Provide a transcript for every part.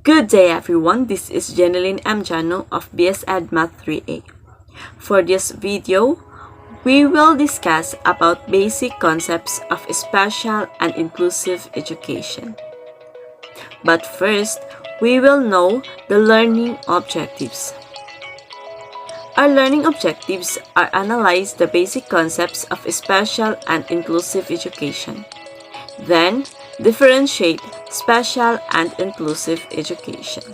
Good day everyone, this is Jeneline M. Jano of BS Ed Math 3A. For this video, we will discuss about basic concepts of special and inclusive education. But first, we will know the learning objectives. Our learning objectives are analyze the basic concepts of special and inclusive education. Then, differentiate special and inclusive education.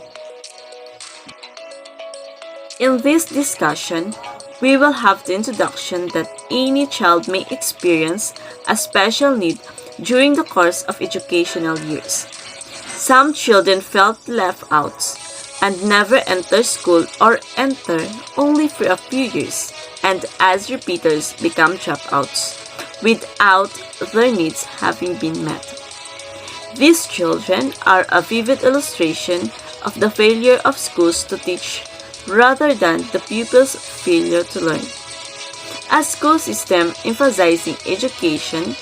In this discussion, we will have the introduction that any child may experience a special need during the course of educational years. Some children felt left out and never enter school or enter only for a few years, and as repeaters become dropouts without their needs having been met. These children are a vivid illustration of the failure of schools to teach rather than the pupils' failure to learn. A school system emphasizing education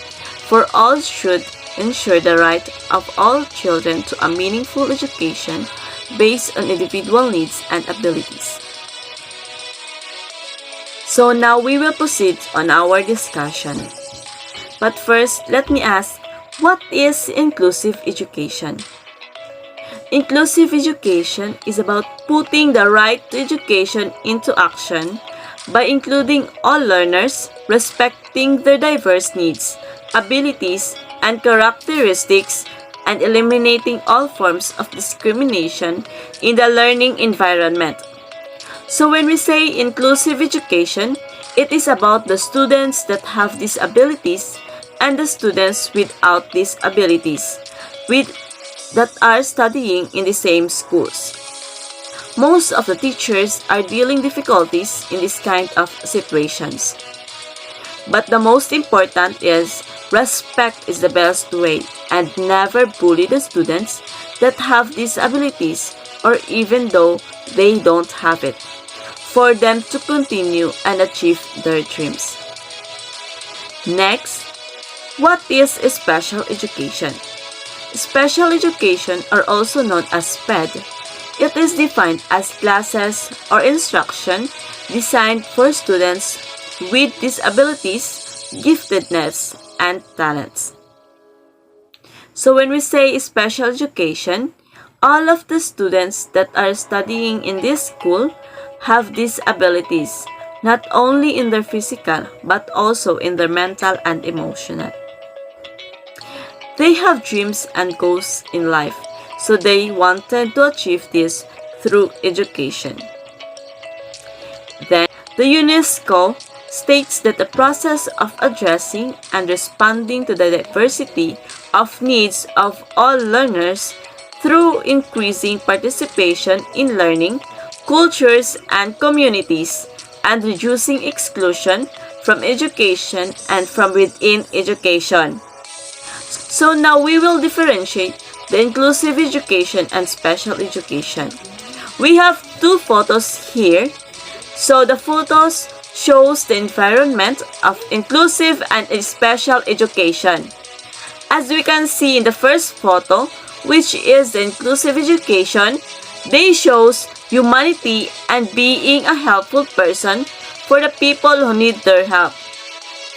for all should ensure the right of all children to a meaningful education based on individual needs and abilities. So now we will proceed on our discussion. But first, let me ask, what is inclusive education? Inclusive education is about putting the right to education into action by including all learners, respecting their diverse needs, abilities, and characteristics, and eliminating all forms of discrimination in the learning environment. So when we say inclusive education, it is about the students that have disabilities and the students without these abilities that are studying in the same schools. Most of the teachers are dealing difficulties in this kind of situations. But the most important is respect is the best way, and never bully the students that have disabilities or even though they don't have it, for them to continue and achieve their dreams. Next, what is special education? Special education, or also known as SPED, it is defined as classes or instruction designed for students with disabilities, giftedness, and talents. So when we say special education, all of the students that are studying in this school have disabilities, not only in their physical but also in their mental and emotional. They have dreams and goals in life, so they wanted to achieve this through education. Then, the UNESCO states that the process of addressing and responding to the diversity of needs of all learners through increasing participation in learning, cultures, and communities, and reducing exclusion from education and from within education. So now we will differentiate the inclusive education and special education. We have two photos here. So the photos shows the environment of inclusive and special education. As we can see in the first photo, which is the inclusive education, they shows humanity and being a helpful person for the people who need their help.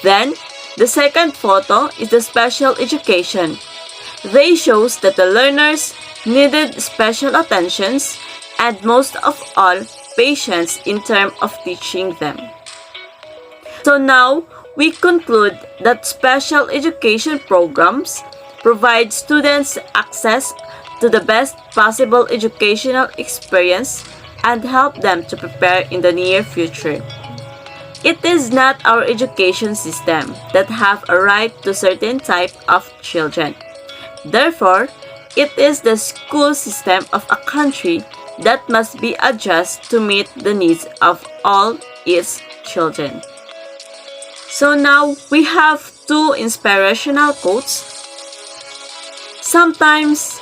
Then, the second photo is the special education. They shows that the learners needed special attentions and most of all, patience in terms of teaching them. So now, we conclude that special education programs provide students access to the best possible educational experience and help them to prepare in the near future. It is not our education system that have a right to certain type of children. Therefore, it is the school system of a country that must be adjusted to meet the needs of all its children. So now we have two inspirational quotes. Sometimes,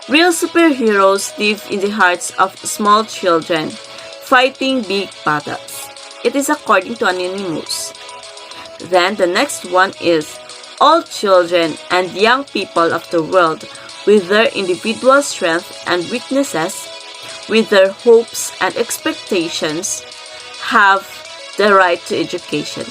real superheroes live in the hearts of small children, fighting big battles. It is according to Anonymous. Then the next one is, all children and young people of the world with their individual strengths and weaknesses, with their hopes and expectations, have the right to education.